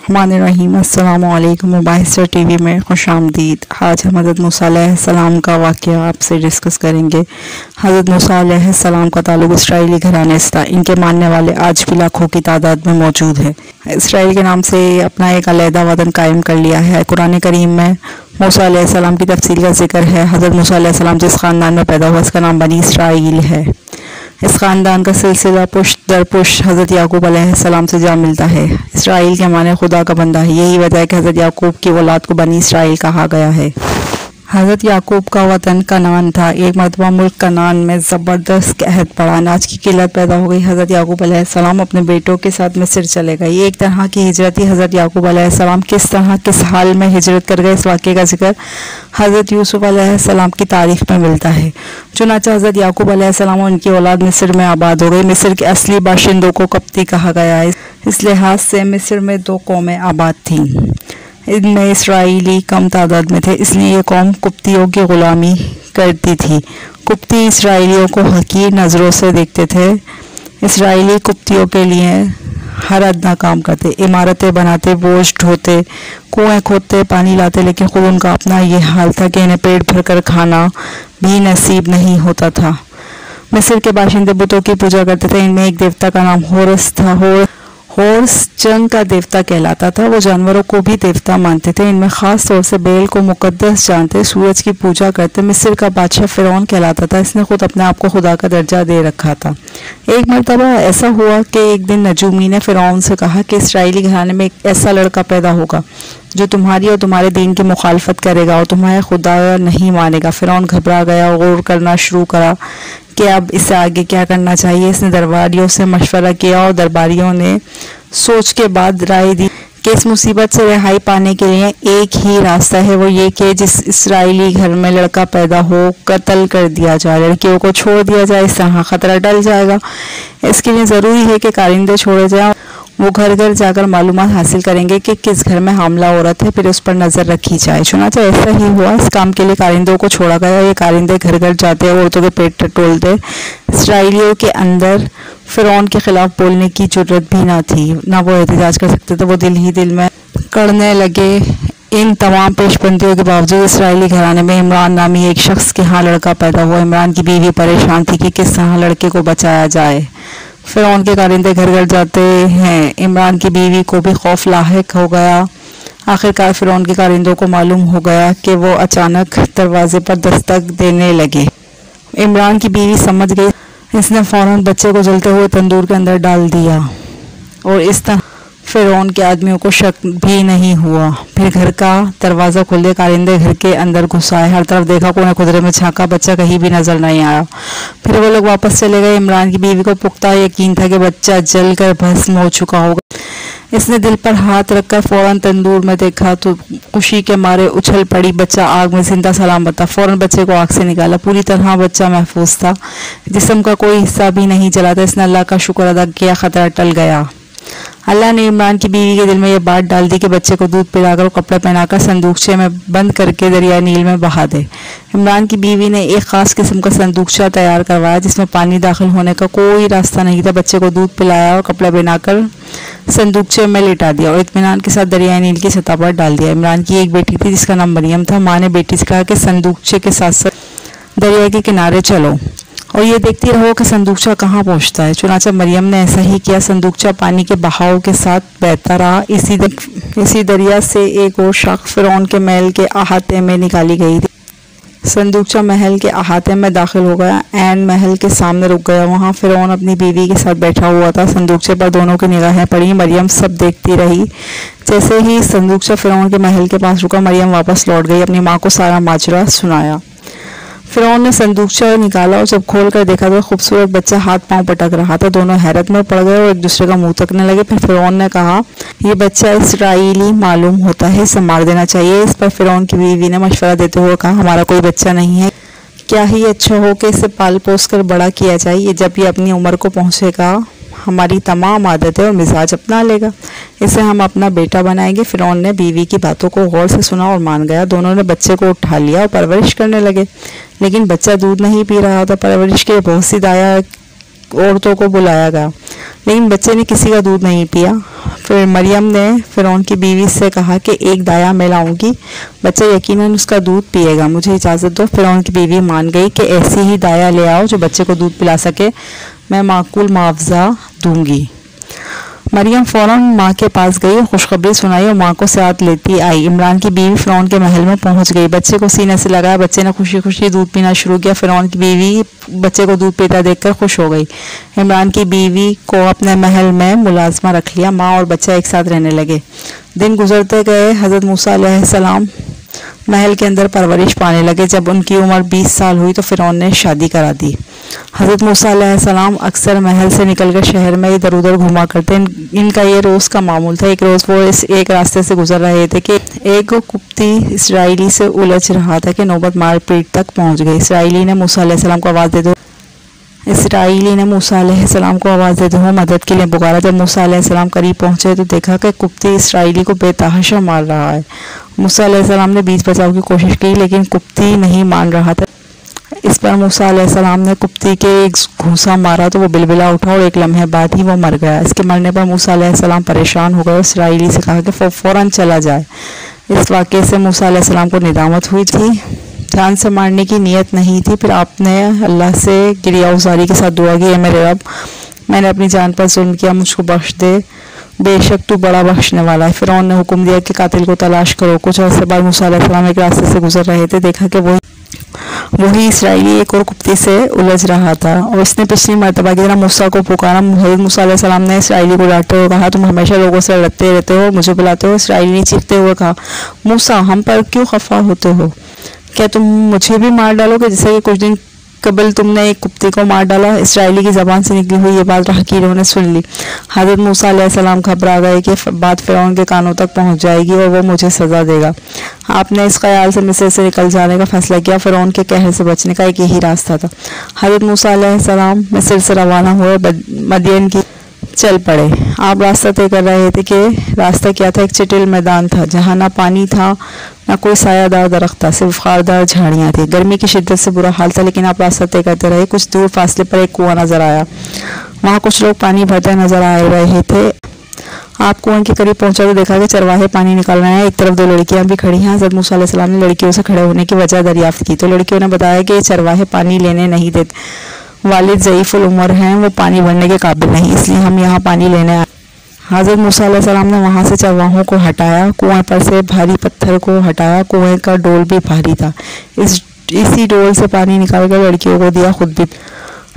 बिस्मिल्लाहिर्रहमानिर्रहीम। अस्सलामुअलैकुम। मुबाहिसर टीवी में खुशामदीद। आज हम हज़रत मूसा अलैहिस्सलाम का वाक़या आपसे डिस्कस करेंगे। हज़रत मूसा अलैहिस्सलाम का ताल्लुक़ इसराइली घराने से था। इनके मानने वाले आज भी लाखों की तादाद में मौजूद है। इसराइल के नाम से अपना एक अलहदा वतन कायम कर लिया है। कुरान करीम में मूसा अलैहिस्सलाम की तफसील का जिक्र है। हज़रत मूसा अलैहिस्सलाम जिस ख़ानदान में पैदा हुआ इसका नाम बनी इसराइल है। इस ख़ानदान का सिलसिला पुश्त दर पुश्त हज़रत याकूब अलैहिस्सलाम से जा मिलता है। इसराइल के माने खुदा का बंदा है। यही वजह है कि हज़रत याकूब की औलाद को बनी इसराइल कहा गया है। हज़रत याकूब का वतन कनान था। एक मरतबा मुल्क कनान में ज़बरदस्त कहत पड़ा, अनाज की किल्लत पैदा हो गई। हज़रत याकूब अलैहिस्सलाम अपने बेटों के साथ मिस्र चले गए। ये एक तरह की हिजरत ही। हज़रत याकूब अलैहिस्सलाम किस तरह किस हाल में हिजरत कर गए इस वाक़े का जिक्र हज़रत यूसुफ अलैहिस्सलाम की तारीख़ में मिलता है। चुनांचे हज़रत याकूब अलैहिस्सलाम और उनकी औलाद मिस्र में आबाद हो गई। मिस्र के असली बाशिंदों को कप्ती कहा गया है। इस लिहाज से मिस्र में दो कौमें आबाद थीं। इनमें इसराइली कम तादाद में थे, इसलिए ये कौम कुप्तियों की ग़ुलामी करती थी। कुप्ती इसराइलियों को हकीर नज़रों से देखते थे। इसराइली कुप्तियों के लिए हर अदना काम करते, इमारतें बनाते, बोझ ढोते, कुएं खोदते, पानी लाते, लेकिन खुद उनका अपना ये हाल था कि इन्हें पेट भरकर खाना भी नसीब नहीं होता था। मिस्र के बाशिंदे बुतों की पूजा करते थे। इनमें एक देवता का नाम होरस था। होर्स जंग का देवता कहलाता था। वो जानवरों को भी देवता मानते थे। इनमें ख़ास तौर से बेल को मुकद्दस जानते, सूरज की पूजा करते। मिस्र का बादशाह फ़िरौन कहलाता था। इसने खुद अपने आप को खुदा का दर्जा दे रखा था। एक मरतबा ऐसा हुआ कि एक दिन नजूमी ने फ़िरौन से कहा कि इसराइली घराने में एक ऐसा लड़का पैदा होगा जो तुम्हारी और तुम्हारे दीन की मुखालफत करेगा और तुम्हारे खुदा नहीं मानेगा। फ़िरौन घबरा गया, गौर करना शुरू करा कि अब इससे आगे क्या करना चाहिए। इसने दरबारियों से मशवरा किया और दरबारियों ने सोच के बाद राय दी कि इस मुसीबत से रिहाई पाने के लिए एक ही रास्ता है, वो ये कि जिस इसराइली घर में लड़का पैदा हो कत्ल कर दिया जाए, लड़कियों को छोड़ दिया जाए। इस तरह ख़तरा टल जाएगा। इसके लिए ज़रूरी है कि कारिंदे छोड़े जाएं। वो घर घर जाकर मालूमात हासिल करेंगे कि किस घर में हामला औरत है, फिर उस पर नज़र रखी जाए। चुनांचे ऐसा ही हुआ। इस काम के लिए कारिंदों को छोड़ा गया। ये कारिंदे घर घर जाते, औरतों के पेट टटोलते। इसराइलियों के अंदर फ़िरौन के ख़िलाफ़ बोलने की जुर्रत भी ना थी, ना वो एहतजाज कर सकते थे। वो दिल ही दिल में करने लगे। इन तमाम पेशबंदियों के बावजूद इसराइली घराने में इमरान नामी एक शख्स के यहाँ लड़का पैदा हुआ। इमरान की बीवी परेशान थी कि किस तरह लड़के को बचाया जाए। फ़िरौन के कारिंदे घर घर जाते हैं। इमरान की बीवी को भी खौफ लाहिक हो गया। आखिरकार फ़िरौन के कारिंदों को मालूम हो गया कि वो अचानक दरवाजे पर दस्तक देने लगे। इमरान की बीवी समझ गई। इसने फ़ौरन बच्चे को जलते हुए तंदूर के अंदर डाल दिया और इस तरह फ़िरौन के आदमियों को शक भी नहीं हुआ। फिर घर का दरवाज़ा खोल दिया। कारिंदे घर के अंदर घुस आए। हर तरफ देखा, कोने खुदरे में झांका, बच्चा कहीं भी नजर नहीं आया। फिर वो लोग वापस चले गए। इमरान की बीवी को पुख्ता यकीन था कि बच्चा जलकर भस्म हो चुका होगा। इसने दिल पर हाथ रखकर फ़ौरन तंदूर में देखा तो खुशी के मारे उछल पड़ी। बच्चा आग में जिंदा सलामत था। फ़ौरन बच्चे को आग से निकाला। पूरी तरह बच्चा महफूज था। जिस्म का कोई हिस्सा भी नहीं जला था। इसने अल्लाह का शुक्र अदा किया। ख़तरा टल गया। अल्लाह ने इमरान की बीवी के दिल में यह बात डाल दी कि बच्चे को दूध पिलाकर और कपड़े पहनाकर संदूकचे में बंद करके दरिया नील में बहा दे। इमरान की बीवी ने एक ख़ास किस्म का संदूकचा तैयार करवाया जिसमें पानी दाखिल होने का कोई रास्ता नहीं था। बच्चे को दूध पिलाया और कपड़े पहनाकर संदूकचे में लिटा दिया और इत्मीनान के साथ दरिया नील की सतह पर डाल दिया। इमरान की एक बेटी थी जिसका नाम मरियम था। माँ ने बेटी से कहा कि संदूकचे के साथ साथ दरिया के किनारे चलो और ये देखती रहो कि संदूकचा कहाँ पहुँचता है। चुनांचे मरियम ने ऐसा ही किया। संदूकचा पानी के बहाव के साथ बहता रहा। इसी दरिया से एक और शाख फ़िरौन के महल के अहाते में निकाली गई थी। संदूकचा महल के अहाते में दाखिल हो गया। ऐन महल के सामने रुक गया। वहाँ फ़िरौन अपनी बीवी के साथ बैठा हुआ था। संदूकचे पर दोनों की निगाहें पड़ी। मरियम सब देखती रही। जैसे ही संदूकचा फ़िरौन के महल के पास रुका, मरियम वापस लौट गई। अपनी माँ को सारा माजरा सुनाया। फ़िरौन ने संदूकचा निकाला और जब खोल कर देखा तो खूबसूरत बच्चा हाथ पांव पटक रहा था। दोनों हैरत में पड़ गए और एक दूसरे का मुंह तकने लगे। फिर फ़िरौन ने कहा, यह बच्चा इसराइली मालूम होता है, इसे मार देना चाहिए। इस पर फ़िरौन की बीवी ने मशवरा देते हुए कहा, हमारा कोई बच्चा नहीं है, क्या ही अच्छा हो कि इसे पाल पोस कर बड़ा किया जाए। जब ये अपनी उम्र को पहुँचेगा हमारी तमाम आदतें और मिजाज अपना लेगा। इसे हम अपना बेटा बनाएंगे। फ़िरौन ने बीवी की बातों को गौर से सुना और मान गया। दोनों ने बच्चे को उठा लिया और परवरिश करने लगे, लेकिन बच्चा दूध नहीं पी रहा था। परवरिश के लिए बहुत सी दाया औरतों को बुलाया गया, लेकिन बच्चे ने किसी का दूध नहीं पिया। फिर मरियम ने फ़िरौन की बीवी से कहा कि एक दाया मैं लाऊंगी, बच्चा यकीनन उसका दूध पिएगा, मुझे इजाज़त दो। फ़िरौन की बीवी मान गई कि ऐसी ही दाया ले आओ जो बच्चे को दूध पिला सके, मैं माकूल मुआवजा दूंगी। मरियम फ़ौरन माँ के पास गई और खुशखबरी सुनाई और माँ को साथ लेती आई। इमरान की बीवी फ़िरौन के महल में पहुँच गई, बच्चे को सीने से लगाया, बच्चे ने खुशी खुशी दूध पीना शुरू किया। फ़िरौन की बीवी बच्चे को दूध पीता देखकर खुश हो गई। इमरान की बीवी को अपने महल में मुलाजमा रख लिया। माँ और बच्चा एक साथ रहने लगे। दिन गुजरते गए। हज़रत मूसा अलैहिस्सलाम महल के अंदर परवरिश पाने लगे। जब उनकी उम्र 20 साल हुई तो फ़िरौन ने शादी करा दी। हज़रत मूसा अलैहिस्सलाम अक्सर महल से निकलकर शहर में इधर उधर घुमा करते। इनका ये रोज़ का मामूल था। एक रोज़ वो इस एक रास्ते से गुजर रहे थे कि एक कुप्ती इसराइली से उलझ रहा था कि नौबत मारपीट तक पहुंच गई। इसराइली ने मूसा अलैहिस्सलाम को आवाज़ देते हुए मदद के लिए पुकारा। जब मूसा अलैहिस्सलाम करीब पहुंचे तो देखा कि कुप्ती इसराइली को बेतहाशा मार रहा है। मूसा अलैहिस्सलाम ने बीच बचाव की कोशिश की लेकिन कुप्ती नहीं मान रहा था। इस पर मूसा अलैहिस्सलाम ने कुप्ती के एक घूंसा मारा तो वो बिलबिला उठा और एक लम्हे बाद ही वो मर गया। इसके मरने पर मूसा अलैहिस्सलाम परेशान हो गए। इसराइली से कहा कि फ़ौरन चला जाए। इस वाक़े से मूसा अलैहिस्सलाम को निदामत हुई थी। जान से मारने की नीयत नहीं थी। फिर आपने अल्लाह से गिरियाउज़ारी के साथ दुआ की, मेरे रब, मैंने अपनी जान पर जुल्म किया, मुझको बख्श दे, बेशक तू बड़ा बख्शने वाला है। फ़िरौन ने हुक्म दिया कि कातिल को तलाश करो। कुछ अर्से बाद मूसा अलैहिस्सलाम एक रास्ते से गुजर रहे थे, देखा कि वही इसराइली एक और कुप्ती से उलझ रहा था और उसने पिछली मरतबा की तरह मूसा को पुकारा। हज़रत मूसा अलैहिस्सलाम ने इसराइली को डांटते हुए कहा, तुम हमेशा लोगों से लड़ते रहते हो, मुझे बुलाते हो। इसराइली ने चीखते हुए कहा, मूसा, हम पर क्यों खफा होते हो? क्या तुम मुझे भी मार डालोगे जैसे कि कुछ दिन कबल तुमने एक कुत्ते को मार डाला? इसराइली की ज़बान से निकली हुई ये बात हकीरों ने सुन ली। हज़रत मूसा अलैहिस्सलाम घबरा गए कि बात फ़िरौन के कानों तक पहुंच जाएगी और वो मुझे सज़ा देगा। आपने इस ख्याल से मिस्र से निकल जाने का फ़ैसला किया। फ़िरौन के कहर से बचने का एक यही रास्ता था। हज़रत मूसा अलैहिस्सलाम मिस्र से रवाना हुए, मदियन की चल पड़े। आप रास्ता तय कर रहे थे कि रास्ता क्या था? एक चटिल मैदान था जहाँ ना पानी था ना कोई सायादार दरख्त था, सिर्फ खारदार झाड़ियाँ थी। गर्मी की शिद्दत से बुरा हाल था लेकिन आप रास्ता तय करते रहे। कुछ दूर फासले पर एक कुआं नजर आया, वहाँ कुछ लोग पानी भरते नजर आ रहे थे। आप कुएं के करीब पहुंचा तो देखा कि चरवाहे पानी निकाल रहे हैं। एक तरफ दो लड़कियां भी खड़ी हैं। हज़रत मूसा अलैहिस्सलाम ने लड़कियों से खड़े होने की वजह दरियाफ्त की तो लड़कियों ने बताया कि चरवाहे पानी लेने नहीं देते, वालिद ज़ईफ़ुल उम्र हैं, वो पानी भरने के काबिल नहीं, इसलिए हम यहाँ पानी लेने आए। हज़रत मूसा अलैहिस्सलाम ने वहाँ से चरवाहों को हटाया, कुएं पर से भारी पत्थर को हटाया। कुएं का डोल भी भारी था। इसी डोल से पानी निकालकर लड़कियों को दिया, खुद भी।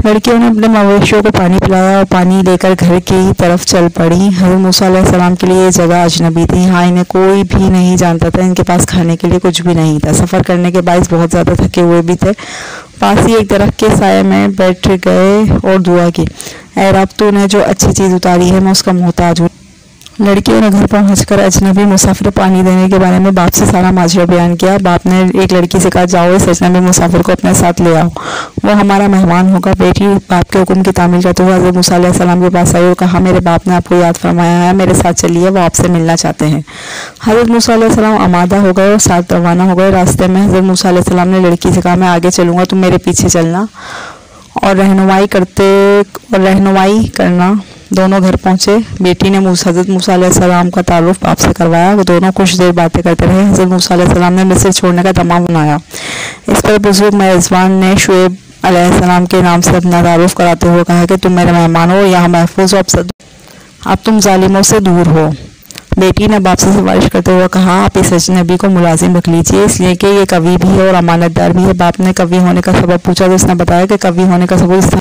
लड़कियों ने अपने मवेशियों को पानी पिलाया और पानी लेकर घर की तरफ चल पड़ी। हज़रत मूसा अलैहिस्सलाम के लिए ये जगह अजनबी थी। यहाँ इन्हें कोई भी नहीं जानता था। इनके पास खाने के लिए कुछ भी नहीं था। सफ़र करने के बायस बहुत ज़्यादा थके हुए भी थे। पास ही एक दरख्त के साये में बैठ गए और दुआ की, ऐ रब, तूने जो अच्छी चीज़ उतारी है मैं उसका मोहताज हूँ। लड़कियों ने घर पहुंचकर अजनबी मुसाफिर पानी देने के बारे में बाप से सारा माजरा बयान किया। बाप ने एक लड़की से कहा, जाओ इस अजनबी मुसाफिर को अपने साथ ले आओ, वो हमारा मेहमान होगा। बेटी बाप के हुक्म की तामील करते हुए हज़रत मूसा अलैहिस्सलाम के पास आई और कहा, मेरे बाप ने आपको याद फरमाया है, मेरे साथ चलिए, वो आपसे मिलना चाहते हैं। हज़रत मूसा अलैहिस्सलाम आमादा हो गए और साथ रवाना हो गए। रास्ते में हज़रत मूसा अलैहिस्सलाम ने लड़की से कहा, मैं आगे चलूँगा, तुम मेरे पीछे चलना और रहनुमाई करना। दोनों घर पहुंचे। बेटी ने हज़रत मूसा अलैहिस्सलाम का तारुफ बाप से करवाया। वो दोनों कुछ देर बातें करते रहे। हज़रत मूसा अलैहिस्सलाम ने मिस्र छोड़ने का तमाम बनाया। इस पर बुजुर्ग मेज़बान ने शुएब अलैहिस्सलाम के नाम से अपना तारुफ कराते हुए कहा कि तुम मेरे मेहमान हो, यहाँ महफूज हो, अब तुम जालिमों से दूर हो। बेटी ने बाप से सिफारिश करते हुए कहा, आप इस अजनबी को मुलाजिम रख लीजिए, इसलिए कि ये कवि भी है और अमानतदार भी है। बाप ने कवि होने का सबब पूछा तो उसने बताया कि कवि होने का सबब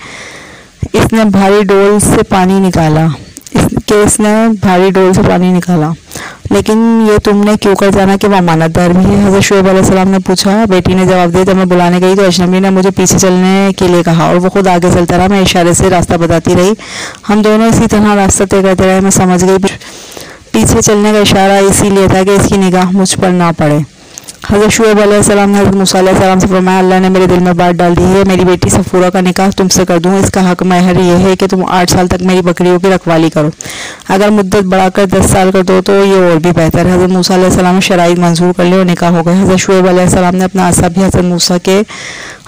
इसने भारी डोल से पानी निकाला। लेकिन ये तुमने क्यों कर जाना कि वह अमानतदार भी है? हज़रत शुएब अलैहिस्सलाम ने पूछा। बेटी ने जवाब दिया, जब मैं बुलाने गई तो अजनबी ने मुझे पीछे चलने के लिए कहा और वो खुद आगे चलता रहा। मैं इशारे से रास्ता बताती रही। हम दोनों इसी तरह रास्ता तय करते रहे। मैं समझ गई पीछे चलने का इशारा इसीलिए था कि इसकी निगाह मुझ पर ना पड़े। हज़रत शुएब अलैहिस्सलाम ने हज़रत मूसा अलैहिस्सलाम से फरमाया, अल्लाह ने मेरे दिल में बात डाल दी है, मेरी बेटी सफूरा का निकाह तुमसे कर दूँ। इसका हक महर यह है कि तुम 8 साल तक मेरी बकरियों की रखवाली करो। अगर मुद्दत बढ़ाकर 10 साल कर दो तो ये और भी बेहतर है। हज़रत मूसा अलैहिस्सलाम ने शराइत मंजूर कर ली और निकाह हो गए। हज़रत शुएब अलैहिस्सलाम ने अपना असा भी हज़रत मूसा के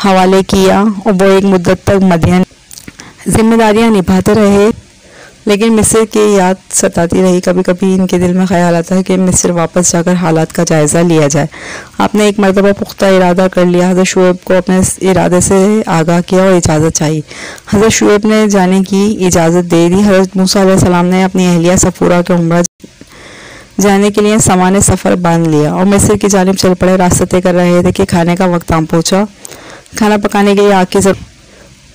हवाले किया और वो एक मुद्दत तक मदियन जिम्मेदारियाँ निभाते रहे। लेकिन मिस्र की याद सताती रही। कभी कभी इनके दिल में ख्याल आता है कि मिस्र वापस जाकर हालात का जायज़ा लिया जाए। आपने एक मरतबा पुख्ता इरादा कर लिया। हज़रत शुएब को अपने इरादे से आगाह किया और इजाज़त चाहिए। हज़रत शुएब ने जाने की इजाज़त दे दी। हज़रत मूसा अलैहिस्सलाम ने अपनी अहलिया सफ़ूरा के उम्रा जाने के लिए सामान सफ़र बांध लिया और मिस्र की जानिब चल पड़े। रास्ता तय कर रहे थे कि खाने का वक्त आम पहुँचा। खाना पकाने के लिए आग की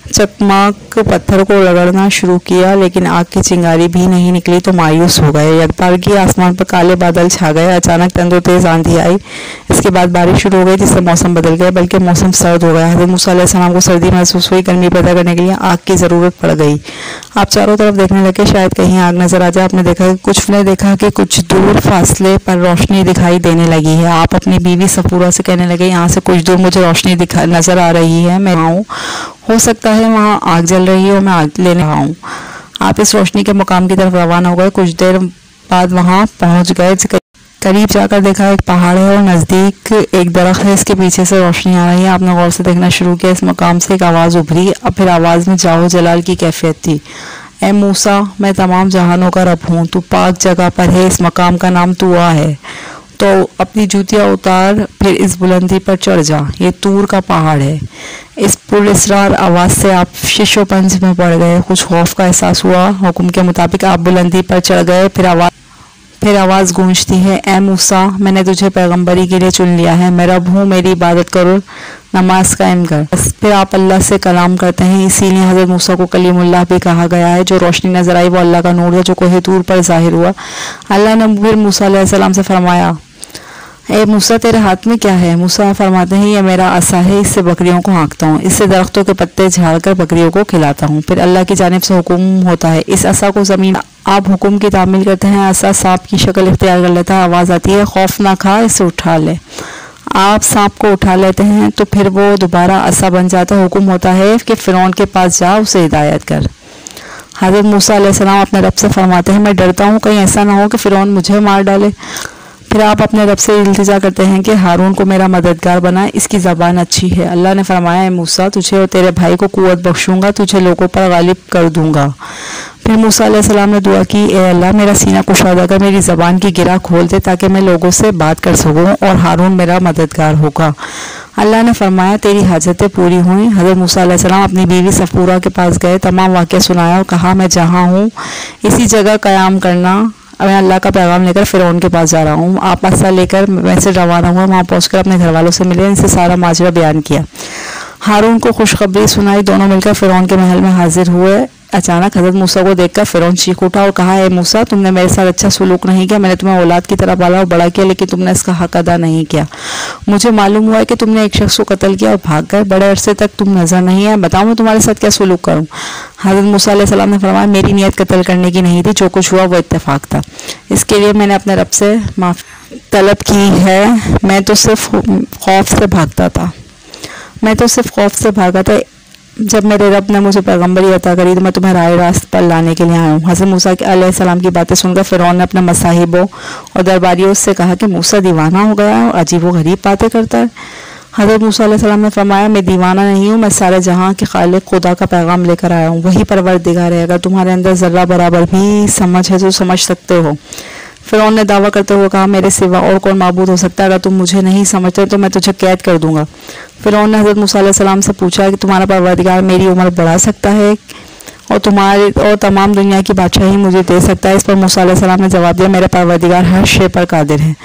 चकमाक पत्थर को रगड़ना शुरू किया, लेकिन आग की चिंगारी भी नहीं निकली तो मायूस हो गए। यकबारगी आसमान पर काले बादल छा गए। अचानक तंदो तेज आंधी आई। इसके बाद बारिश शुरू हो गई, जिससे मौसम बदल गया, बल्कि मौसम सर्द हो गया। हज़रत मूसा अलैहिस्सलाम को सर्दी महसूस हुई। गर्मी पैदा करने के लिए आग की ज़रूरत पड़ गई। आप चारों तरफ देखने लगे, शायद कहीं आग नजर आ जाए। आपने देखा कि कुछ दूर फासले पर रोशनी दिखाई देने लगी है। आप अपनी बीवी सफूरा से कहने लगे, यहाँ से कुछ दूर मुझे रोशनी नजर आ रही है, मैं आऊँ। हो सकता है वहाँ आग जल रही है और मैं आग लेने आया हूँ। आप इस रोशनी के मुकाम की तरफ रवाना हो गए। कुछ देर बाद वहाँ पहुँच गए। करीब जाकर देखा एक पहाड़ है और नज़दीक एक दरख्त है। इसके पीछे से रोशनी आ रही है। आपने गौर से देखना शुरू किया। इस मकाम से एक आवाज़ उभरी। अब फिर आवाज़ में जाओ जलाल की कैफियत थी। ए मूसा, मैं तमाम जहानों का रब हूँ। तू पाक जगह पर है। इस मकाम का नाम तुआ है। तो अपनी जूतियाँ उतार, फिर इस बुलंदी पर चढ़ जा। ये तूर का पहाड़ है। इस पुरस्रार आवाज़ से आप शिशोपंज में पड़ गए। कुछ खौफ का एहसास हुआ। हुक्म के मुताबिक आप बुलंदी पर चढ़ गए। फिर आवाज़ गूंजती है, ए मूसा, मैंने तुझे पैगंबरी के लिए चुन लिया है। मैं रब हूँ, मेरी इबादत करो, नमाज कायम कर। फिर आप अल्लाह से कलाम करते हैं। इसीलिए हज़रत मूसा को कलीमुल्लाह भी कहा गया है। जो रोशनी नजर आई वो अल्लाह का नूर है जो कोहे तूर पर ज़ाहिर हुआ। अल्लाह ने फिर मूसा अलैहिस्सलाम से फरमाया, ए मूसा, तेरे हाथ में क्या है? मूसा फरमाते हैं, ये मेरा असा है, इससे बकरियों को हाँकता हूँ, इससे दरख्तों के पत्ते झाड़कर बकरियों को खिलाता हूँ। फिर अल्लाह की जानिब से हुक्म होता है, इस असा को ज़मीन। आप हुक्म की तामील करते हैं। असा सांप की शक्ल इख्तियार कर लेता है। आवाज़ आती है, खौफ ना खा, इसे उठा ले। आप सांप को उठा लेते हैं तो फिर वो दोबारा असा बन जाता है। हुक्म होता है कि फ़िरौन के पास जा, उसे हिदायत कर। हज़रत मूसा अलैहिस्सलाम अपने रब से फरमाते हैं, मैं डरता हूँ कहीं ऐसा ना हो कि फ़िरौन मुझे मार डाले। फिर आप अपने रब से इल्तिजा करते हैं कि हारून को मेरा मददगार बनाए, इसकी ज़बान अच्छी है। अल्लाह ने फरमाया, है मूसा, तुझे और तेरे भाई को कुव्वत बख्शूंगा, तुझे लोगों पर गालिब कर दूंगा। फिर मूसा अलैहिस्सलाम ने दुआ की, ए अल्लाह, मेरा सीना कुशादा कर, मेरी ज़बान की गिरा खोल दे ताकि मैं लोगों से बात कर सकूँ और हारून मेरा मददगार होगा। अल्लाह ने फरमाया, तेरी हाजतें पूरी हुई। हज़रत मूसा अलैहिस्सलाम अपनी बीवी सफूरा के पास गए, तमाम वाक़या सुनाया और कहा, मैं जहाँ हूँ इसी जगह क़याम करना। मैं अल्लाह का पैगाम लेकर फ़िरौन के पास जा रहा हूँ। आप असा लेकर वैसे रवाना हुआ। वहाँ पहुँचकर अपने घर वालों से मिले, इनसे सारा माजरा बयान किया। हारून को खुशखबरी सुनाई। दोनों मिलकर फ़िरौन के महल में हाजिर हुए। अचानक हज़रत मूसा को देखकर फ़िरौन चीख उठा और कहा, ए मूसा, तुमने मेरे साथ अच्छा सलूक नहीं किया। मैंने तुम्हें औलाद की तरह पाला और बड़ा किया, लेकिन तुमने इसका हक अदा नहीं किया। मुझे मालूम हुआ है कि तुमने एक शख्स को कत्ल किया और भाग गए। बड़े अरसे तक तुम नजर नहीं आए। बताओ मैं तुम्हारे साथ क्या सलूक करूँ? हज़रत मूसा अलैहिस्सलाम ने फरमाया, मेरी नीयत कत्ल करने की नहीं थी, जो कुछ हुआ वो इत्तेफाक था। इसके लिए मैंने अपने रब से माफ़ी तलब की है। मैं तो सिर्फ खौफ से भागा था। जब मेरे रब ने मुझे पैगंबरी अता करी तो मैं तुम्हें राह रास्त पर लाने के लिए आया हूँ। हज़रत मूसा अलैहिस्सलाम की बातें सुनकर फ़िरौन ने अपने मसाहिबों और दरबारियों से कहा कि मूसा दीवाना हो गया है और अजीब व गरीब बातें करता है। हज़रत मूसा अलैहिस्सलाम ने फरमाया, मैं दीवाना नहीं हूँ, मैं सारे जहाँ के खालिक खुदा का पैगाम लेकर आया हूँ। वही परवरदिगार है। अगर तुम्हारे अंदर ज़र्रा बराबर भी समझ है तो समझ सकते हो। फ़िरौन ने दावा करते हुए कहा, मेरे सिवा और कौन माबूद हो सकता है? अगर तुम मुझे नहीं समझते तो मैं तुझे कैद कर दूंगा। फ़िरौन ने हज़रत मूसा अलैहिस्सलाम से पूछा कि तुम्हारा परवरदिगार मेरी उम्र बढ़ा सकता है और तमाम दुनिया की बादशाही मुझे दे सकता है? इस पर मूसा अलैहिस्सलाम ने जवाब दिया, मेरा परवरदिगार हर शे पर कादिर है।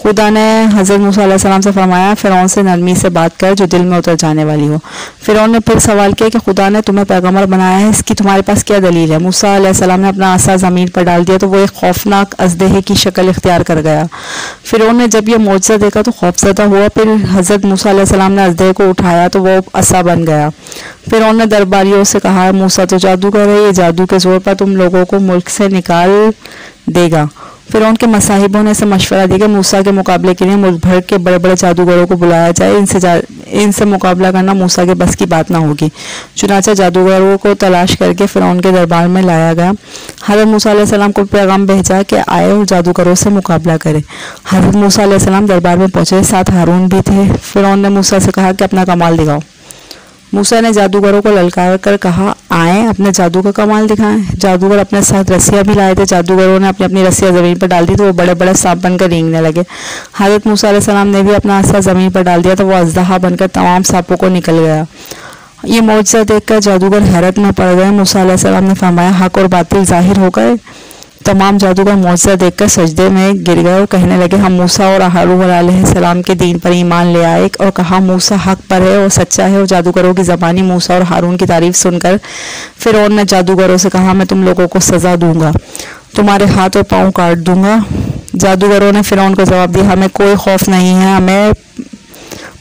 खुदा ने हज़रत मूसा अलैहिस्सलाम से फरमाया, फ़िरौन से नरमी से बात कर जो दिल में उतर जाने वाली हो। फ़िरौन ने फिर सवाल किया कि खुदा ने तुम्हें पैगंबर बनाया है, इसकी तुम्हारे पास क्या दलील है? मूसा अलैहिस्सलाम ने अपना आसा ज़मीन पर डाल दिया तो वो एक खौफनाक अजदहे की शक्ल इख्तियार कर गया। फ़िरौन ने जब यह मौजज़ा देखा तो खौफज़दा हुआ। फिर हज़रत मूसा अलैहिस्सलाम ने अजदहे को उठाया तो वो असा बन गया। फ़िरौन ने दरबारियों से कहा, मूसा तो जादूगर है, ये जादू के ज़ोर पर तुम लोगों को मुल्क से निकाल देगा। फ़िरौन के मसाहिबों ने इसे मशवरा दिया कि मूसा के मुकाबले के लिए मुल्क भर के बड़े बड़े जादूगरों को बुलाया जाए। इनसे मुकाबला करना मूसा के बस की बात ना होगी। चुनांचे जादूगरों को तलाश करके फ़िरौन के दरबार में लाया गया। हज़रत मूसा अलैहिस्सलाम को पैगाम भेजा कि आए और जादूगरों से मुकाबला करें। हज़रत मूसा अलैहिस्सलाम दरबार में पहुँचे, साथ हारून भी थे। फ़िरौन ने मूसा से कहा कि अपना कमाल दिखाओ। मूसा ने जादूगरों को ललकार कर कहा, आए अपने जादू का कमाल दिखाएं। जादूगर अपने साथ रस्सियां भी लाए थे। जादूगरों ने अपनी अपनी रस्सियां ज़मीन पर डाल दी तो वो बड़े बड़े सांप बनकर रेंगने लगे। हज़रत मूसा अलैहिस्सलाम ने भी अपना असा ज़मीन पर डाल दिया तो वो अजदहा बनकर तमाम सांपों को निकल गया। ये मौजज़ा देखकर जादूगर हैरत में पड़ गए। मूसा अलैहिस्सलाम ने फरमाया, हक और बातिल ज़ाहिर हो गए। तमाम जादूगर मौजज़ा देखकर सजदे में गिर गए और कहने लगे, हम मूसा और हारून अलैहिस्सलाम के दीन पर ईमान ले आए। और कहा, मूसा हक पर है और सच्चा है। और जादूगरों की ज़बानी मूसा और हारून की तारीफ सुनकर फ़िरौन ने जादूगरों से कहा, मैं तुम लोगों को सज़ा दूंगा, तुम्हारे हाथ और पाँव काट दूंगा। जादूगरों ने फ़िरौन को जवाब दिया, हमें कोई खौफ नहीं है, हमें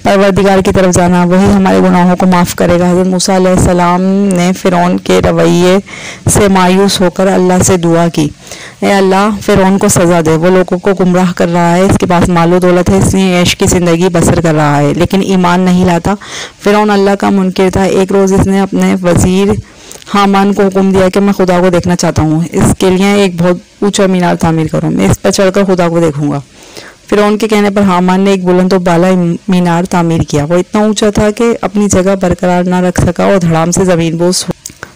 परवरदिगार की तरफ जाना, वही हमारे गुनाहों को माफ़ करेगा। हज़रत मूसा अलैहिस्सलाम ने फ़िरौन के रवैये से मायूस होकर अल्लाह से दुआ की, ए अल्लाह, फ़िरौन को सज़ा दे, वो लोगों को गुमराह कर रहा है, इसके पास मालो दौलत है, इसलिए ऐश की ज़िंदगी बसर कर रहा है, लेकिन ईमान नहीं लाता। फ़िरौन अल्लाह का मुनकिर था। एक रोज़ इसने अपने वज़ीर हामान को हुक्म दिया कि मैं खुदा को देखना चाहता हूँ, इसके लिए एक बहुत ऊँचा मीनार तामीर करो, मैं इस पर चढ़कर खुदा को देखूँगा। फ़िरौन के कहने पर हामान ने एक बुलंद और बाला मीनार तामीर किया। वो इतना ऊंचा था कि अपनी जगह बरकरार ना रख सका और धड़ाम से ज़मीनबोस हो।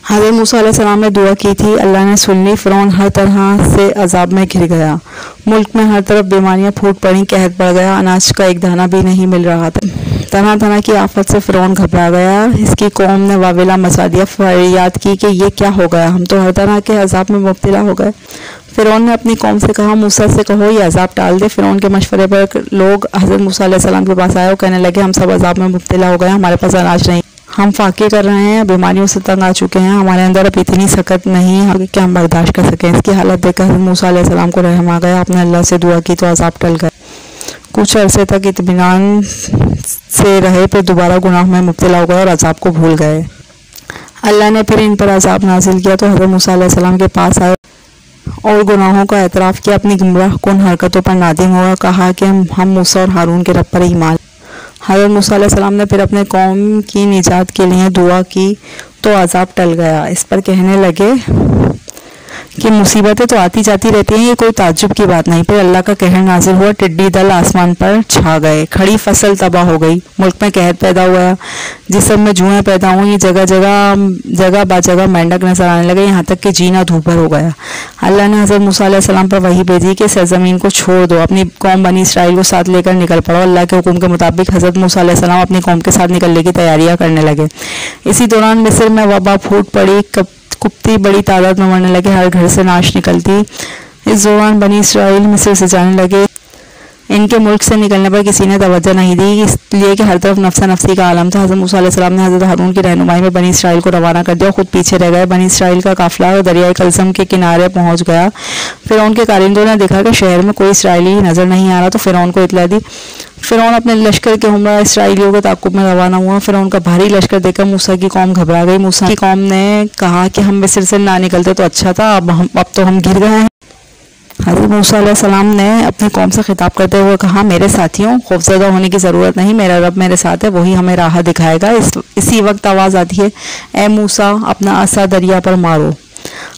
हज़रत मूसा अलैहिस्सलाम ने दुआ की थी, अल्लाह ने सुन ली। फ़िरौन हर तरह से अजाब में घिर गया। मुल्क में हर तरफ बीमारियां फूट पड़ी, कहत बढ़ गया, अनाज का एक दाना भी नहीं मिल रहा था। तरह तरह की आफत से फ़िरौन घबरा गया। इसकी कौम ने वावेला मचा दिया, फरियाद की कि ये क्या हो गया, हम तो हर तरह के अजाब में मुब्तला हो गए। फ़िरौन ने अपनी कौम से कहा, मूसा से कहो ये अजाब टाल दे। फ़िरौन के मशवरे पर लोग हज़रत मूसा अलैहिस्सलाम के पास आए और कहने लगे, हम सब अजाब में मुब्तला हो गए, हमारे पास अनाज नहीं, हम फाके कर रहे हैं, बीमारियों से तंग आ चुके हैं, हमारे अंदर अब इतनी सकत नहीं है कि हम बर्दाश्त कर सकें। इसकी हालत देखकर हज़रत मूसा अलैहिस्सलाम को रहम आ गया। आपने अल्लाह से दुआ की तो अजाब टल गए। कुछ अरसे तक इत्मीनान से रहे, फिर दोबारा गुनाह में मुब्तला हो गए और अजाब को भूल गए। अल्लाह ने फिर इन पर अजाब नाजिल किया तो हज़रत मूसा अलैहिस्सलाम के पास आए और गुनाहों का एतराफ़ किया, अपनी गुमराह कुन हरकतों पर नादिम हुआ, कहा कि हम मूसा और हारून के रब पर ईमान। हज़रत मूसा अलैहिस्सलाम ने फिर अपने कौम की निजात के लिए दुआ की तो अजाब टल गया। इस पर कहने लगे कि मुसीबतें तो आती जाती रहती हैं, ये कोई ताज्जुब की बात नहीं। फिर अल्लाह का कहर नाजिल हुआ, टिड्डी दल आसमान पर छा गए, खड़ी फसल तबाह हो गई, मुल्क में कहर पैदा हुआ, जिस्म में जुएँ पैदा हुई, जगह बाजगह मेंढक नजर आने लगे, यहाँ तक कि जीना धूपर हो गया। अल्लाह ने हज़रत मूसा अलैहिस्सलाम पर वही भेजी कि सरजमीन को छोड़ दो, अपनी कौम बनी इसराइल को साथ लेकर निकल पड़ो। अल्लाह के हुक्म के मुताबिक हज़रत मूसा अलैहिस्सलाम अपनी कौम के साथ निकलने की तैयारियाँ करने लगे। इसी दौरान मिस्र में वबा फूट पड़ी, कुत्ते बड़ी तादाद में मरने लगे, हर घर से नाश निकलती। इस दौरान बनी इसराइल मिस्र से जाने लगे। इनके मुल्क से निकलने पर किसी ने तवज्जो नहीं दी, इसलिए कि हर तरफ नफ्सा नफ्सी का आलम था। हज़रत मूसा अलैहिस्सलाम ने हज़रत हारून की रहनुमाई में बनी इसराइल को रवाना कर दिया, खुद पीछे रह गए। बनी इसराइल का काफिला दरियाए कलसम के किनारे पहुंच गया। फ़िरौन के कारिंदों ने देखा कि शहर में कोई इसराइली नज़र नहीं आ रहा तो फ़िरौन को इतला दी। फ़िरौन अपने लश्कर के हमरा इसराइलियों के ताक़ुब में रवाना हुआ। फ़िरौन का भारी लश्कर देखकर मूसा की कौम घबरा गई। मूसा की कौम ने कहा कि हम मिस्र से ना निकलते तो अच्छा था, अब तो हम घिर गए हैं। हज़रत मूसा अलैहिस्सलाम ने अपनी कौम से खिताब करते हुए कहा, मेरे साथियों, खौफज़दा होने की ज़रूरत नहीं, मेरा रब मेरे साथ है, वही हमें राह दिखाएगा। इसी वक्त आवाज़ आती है, ए मूसा, अपना असा दरिया पर मारो।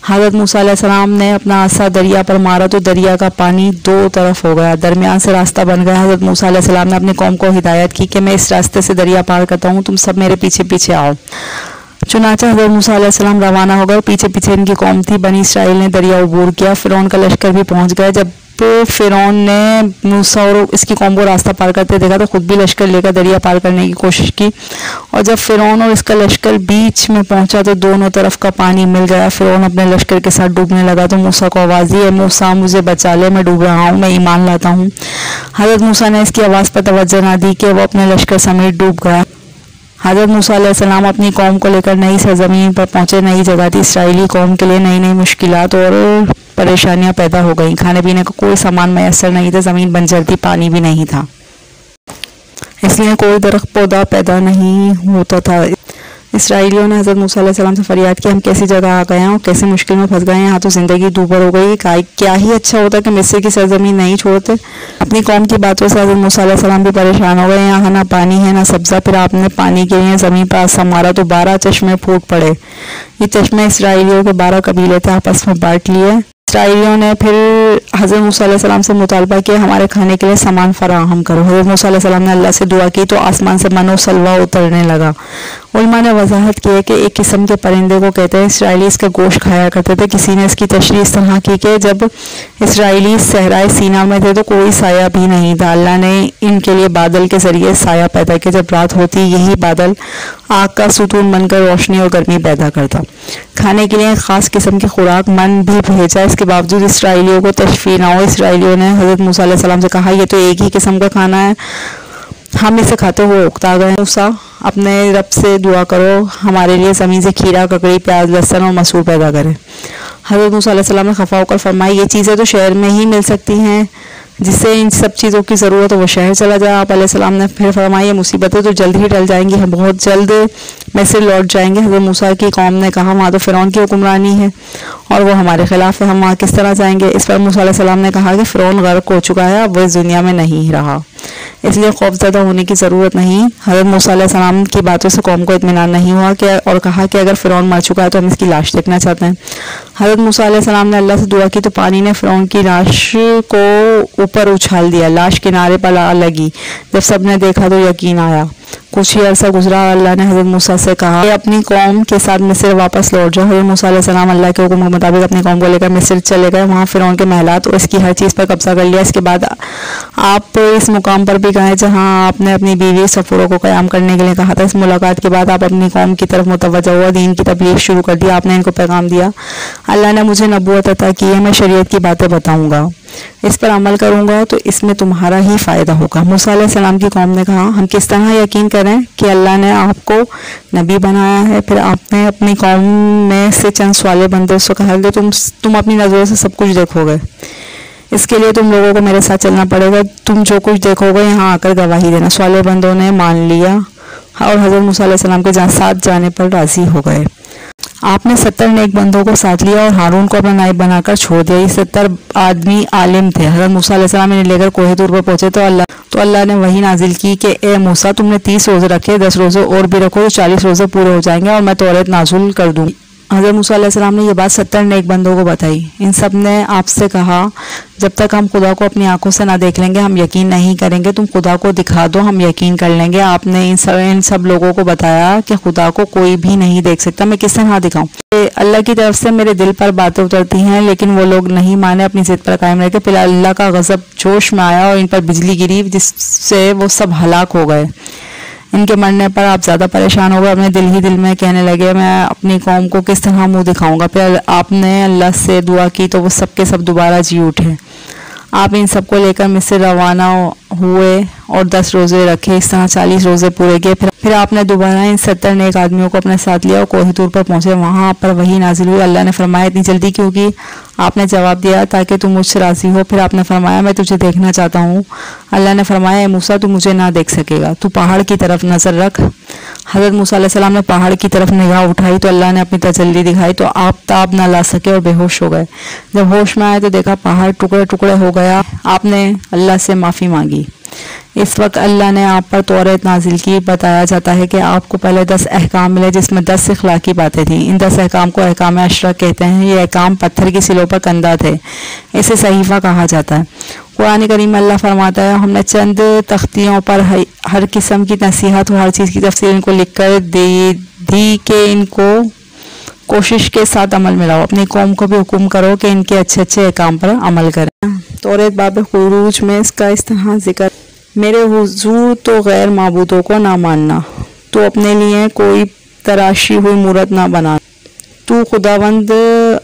हज़रत मूसा अलैहिस्सलाम ने अपना असा दरिया पर मारा तो दरिया का पानी दो तरफ हो गया, दरमियान से रास्ता बन गया। हज़रत मूसा अलैहिस्सलाम ने अपनी कौम को हिदायत की कि मैं इस रास्ते से दरिया पार करता हूँ, तुम सब मेरे पीछे पीछे आओ। चुनाचा हज़रत मूसा अलैहिस्सलाम रवाना हो गए, पीछे पीछे इनकी कौम थी। बनी इसराइल ने दरिया अबूर किया, फ़िरौन का लश्कर भी पहुंच गया। जब फ़िरौन ने मूसा और इसकी कौम को रास्ता पार करते देखा तो खुद भी लश्कर लेकर दरिया पार करने की कोशिश की, और जब फ़िरौन और इसका लश्कर बीच में पहुंचा तो दोनों तरफ का पानी मिल गया। फ़िरौन अपने लश्कर के साथ डूबने लगा तो मूसा को आवाज़ दी, मूसा मुझे बचा ले, मैं डूब रहा हूँ, मैं ईमान लाता हूँ। हज़रत मूसा ने इसकी आवाज़ पर तवज्जो ना दी कि वह अपने लश्कर समेत डूब गया। हज़रत मूसा अलैहिस्सलाम अपनी कौम को लेकर नई सरजमीन पर पहुंचे। नई जगह थी, इसराइली कौम के लिए नई नई मुश्किलात और परेशानियां पैदा हो गईं। खाने पीने का कोई सामान मैसर नहीं था, ज़मीन बंजर थी, पानी भी नहीं था, इसलिए कोई दरख्त पौधा पैदा नहीं होता था। इसराइलियों ने हज़रत मूसा अलैहिस्सलाम से फरियाद की, हम कैसी जगह आ गए हैं और कैसे मुश्किल में फंस गए हैं, यहाँ तो ज़िंदगी दूभर हो गई। क्या ही अच्छा होता कि मिस्र की सरजमीन नहीं छोड़ते। अपनी कौम की बातों से हज़रत मूसा अलैहिस्सलाम भी परेशान हो गए। यहाँ ना पानी है ना सब्ज़ा। फिर आपने पानी के लिए ज़मीन पर आसा मारा तो 12 चश्मे फूट पड़े। ये चश्मे इसराइलियों के 12 कबीले थे, आपस में बांट लिए। इसराइलियों ने फिर हज़रत मूसा अलैहिस्सलाम से मुतालबा किया, हमारे खाने के लिए सामान फराहम करो। हज़रत मूसा अलैहिस्सलाम ने अल्लाह से दुआ की तो आसमान से मनो सलवा उतरने लगा उलमा ने वजाहत की है कि एक किस्म के परिंदे को कहते हैं, इसराइली इसका गोश्त खाया करते थे। किसी ने इसकी तशरीह इस तरह की कि जब इसराइली सहराए सीना में थे तो कोई साया भी नहीं था। अल्लाह ने इनके लिए बादल के ज़रिए साया पैदा किया। जब रात होती यही बादल आग का सुतून बनकर रोशनी और गर्मी पैदा करता। खाने के लिए ख़ास किस्म की खुराक मन भी भेजा, इसके बावजूद इसराइलियों को तशफ़ी ना हो। इसराइलियों ने हज़रत मूसा अलैहिस्सलाम से कहा, ये तो एक ही किस्म का खाना है, हम इसे खाते हुए उकता गए। मूसा अपने रब से दुआ करो हमारे लिए ज़मीन से खीरा, ककड़ी, प्याज, लहसुन और मसूर पैदा करे। हज़रत मूसा अलैहिस्सलाम ने खफा होकर फरमाया, ये चीज़ें तो शहर में ही मिल सकती हैं, जिससे इन सब चीज़ों की ज़रूरत हो वो शहर चला जाए। आप अलैहिस्सलाम ने फिर फरमाया, ये मुसीबतें तो जल्द ही टल जाएंगी, हम बहुत जल्द मिस्र लौट जाएंगे। हज़रत मूसा की कौम ने कहा, वहाँ तो फ़िरौन की हुक्मरानी है और वो हमारे ख़िलाफ़ है, हम वहाँ किस तरह जाएंगे। इस पर मूसा अलैहिस्सलाम ने कहा कि फ़िरौन गर्क हो चुका है, अब वो इस दुनिया में नहीं रहा, इसलिए खौफज़दा होने की ज़रूरत नहीं। हज़रत मूसा अलैहिस्सलाम की बातों से कौम को इत्मीनान नहीं हुआ कि और कहा कि अगर फ़िरौन मर चुका है तो हम इसकी लाश देखना चाहते हैं। हज़रत मूसा अलैहिस्सलाम ने अल्लाह से दुआ की तो पानी ने फ़िरौन की लाश को ऊपर उछाल दिया। लाश किनारे पर लगी। जब सब ने देखा तो यकीन आया। कुछ ही अरसा गुजरा, अल्लाह ने हज़रत मूसा से कहा कि अपनी कौम के साथ मिस्र वापस लौट जाओ। हज़रत मूसा अलैहिस्सलाम अल्लाह के हुक्म के मुताबिक अपनी कौम को लेकर मिस्र चले गए। वहाँ फ़िरौन के महलात और इसकी हर चीज़ पर कब्जा कर लिया। इसके बाद आप इस मुकाम पर भी गए जहाँ आपने अपनी बीवी सफ़ूरों को क़याम करने के लिए कहा था। इस मुलाकात के बाद आप अपनी कौम की तरफ मुतवज्जह हुआ, दीन की तबलीग शुरू कर दी, आपने इनको पैगाम दिया, अल्लाह ने मुझे नबूवत अता की है, मैं शरीयत की बातें बताऊँगा, इस पर अमल करूँगा तो इसमें तुम्हारा ही फ़ायदा होगा। मूसा अलैहिस्सलाम की कौम ने कहा, हम किस तरह यकीन करें कि अल्लाह ने आपको नबी बनाया है। फिर आपने अपनी कौम में से चंद सवाले बंदे से कहा कि तुम अपनी नज़रों से सब कुछ देखोगे, इसके लिए तुम लोगों को मेरे साथ चलना पड़ेगा, तुम जो कुछ देखोगे यहाँ आकर गवाही देना। सवाले बंदों ने मान लिया और हज़रत मूसा अलैहिस्सलाम के साथ जाने पर राज़ी हो गए। आपने 70 नेक बंदों को साथ लिया और हारून को अपना नायब बनाकर छोड़ दिया। ये 70 आदमी आलिम थे। हज़रत मूसा अलैहिस्सलाम इन्हें लेकर कोहे तूर पर पहुंचे तो अल्लाह ने वही नाजिल की कि ए मूसा, तुमने 30 रोज़े रखे, 10 रोज़े और भी रखो तो 40 रोज़े पूरे हो जाएंगे और मैं तौरात नाज़िल कर दूँगी। हज़रत मूसा अलैहिस्सलाम ने यह बात 70 नेक बंदों को बताई। इन सब ने आपसे कहा, जब तक हम खुदा को अपनी आंखों से ना देख लेंगे हम यकीन नहीं करेंगे, तुम खुदा को दिखा दो हम यकीन कर लेंगे। आपने इन सब लोगों को बताया कि खुदा को कोई भी नहीं देख सकता, मैं किस तरह दिखाऊं। अल्लाह की तरफ से मेरे दिल पर बातें उतरती हैं, लेकिन वो लोग नहीं माने, अपनी जिद पर कायम रह के। फिर अल्लाह का गज़ब जोश में आया और इन पर बिजली गिरी, जिससे वो सब हलाक हो गए। इनके मरने पर आप ज़्यादा परेशान हो गए, अपने दिल ही दिल में कहने लगे, मैं अपनी कौम को किस तरह मुंह दिखाऊंगा। फिर आपने अल्लाह से दुआ की तो वो सब के सब दोबारा जी उठे। आप इन सबको लेकर मिस्र रवाना हुए और 10 रोज़े रखे, इस तरह 40 रोज़े पूरे किए। फिर आपने दोबारा इन 70 नेक आदमियों को अपने साथ लिया और कोहे तूर पर पहुंचे। वहाँ पर वही नाजिल हुई। अल्लाह ने फरमाया, इतनी जल्दी क्यों की? आपने जवाब दिया, ताकि तुम मुझसे राज़ी हो। फिर आपने फरमाया, मैं तुझे देखना चाहता हूँ। अल्लाह ने फरमाया, मूसा तू मुझे ना देख सकेगा, तू पहाड़ की तरफ नज़र रख। हज़रत मूसा अलैहिस्सलाम ने पहाड़ की तरफ निगाह उठाई तो अल्लाह ने अपनी तजल्ली दिखाई तो आप ताब ना ला सके और बेहोश हो गए। जब होश में आए तो देखा पहाड़ टुकड़े टुकड़े हो गया। आपने अल्लाह से माफ़ी मांगी। इस वक्त अल्लाह ने आप पर तौरात नाजिल की। बताया जाता है कि आपको पहले 10 अहकाम मिले जिसमें 10 इखलाकी बातें थीं। इन 10 अहकाम को अहकाम अशरा कहते हैं। ये अहकाम पत्थर की सिलों पर कंदा थे, इसे सहीफ़ा कहा जाता है। कुरान करीम में अल्लाह फरमाता है, हमने चंद तख्तियों पर हर किस्म की नसीहत और हर चीज़ की तफसील इनको लिख कर दी कि इनको कोशिश के साथ अमल में लाओ। अपनी कौम को भी हुक्म करो कि इनके अच्छे अच्छे अहकाम पर अमल करें। तौरात बाब खुरूज में इसका इस तरह जिक्र, मेरे हुजूर तो गैर माबूदों को ना मानना, तो अपने लिए कोई तराशी हुई मूरत ना बना, तू खुदावंद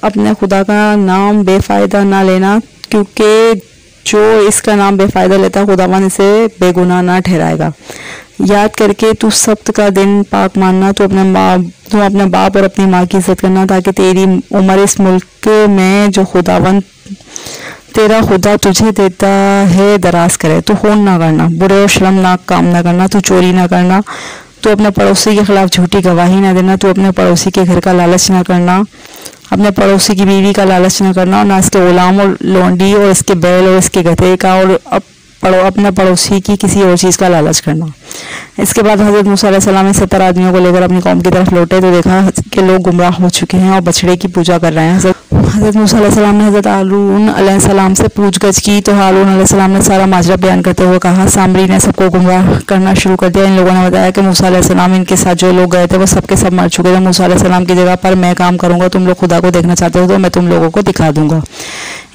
अपने खुदा का नाम बेफ़ायदा ना लेना, क्योंकि जो इसका नाम बेफ़ायदा लेता है खुदावंद इसे बेगुनाह ना ठहराएगा। याद करके तू सब्त का दिन पाक मानना, तू अपने बाप और अपनी माँ की इज्जत करना, ताकि तेरी उम्र इस मुल्क में जो खुदावंद तेरा खुदा तुझे देता है दराज करे। तू खून ना करना, बुरे और शर्मनाक काम ना करना, तू चोरी ना करना, तू अपने पड़ोसी के खिलाफ झूठी गवाही ना देना, तू अपने पड़ोसी के घर का लालच ना करना, अपने पड़ोसी की बीवी का लालच न करना, और ना इसके गुलाम और लोंडी और इसके बैल और इसके गधे का और अपने पड़ोसी की किसी और चीज़ का लालच करना। इसके बाद हज़रत मूसा अलैहिस्सलाम 70 आदमियों को लेकर अपनी कौम की तरफ लौटे तो देखा कि लोग गुमराह हो चुके हैं और बछड़े की पूजा कर रहे हैं। हज़रत मूसा अलैहिस्सलाम ने हज़रत हारून अलैहिस्सलाम से पूछगछ की तो हारून अलैहिस्सलाम ने सारा माजरा बयान करते हुए कहा, सामरी ने सबको गुमराह करना शुरू कर दिया। इन लोगों ने बताया कि मूसा अलैहिस्सलाम इनके साथ जो लोग गए थे वो सबके सब मर चुके थे। मूसा अलैहिस्सलाम की जगह पर मैं काम करूंगा, तुम लोग खुदा को देखना चाहते हो तो मैं तुम लोगों को दिखा दूंगा।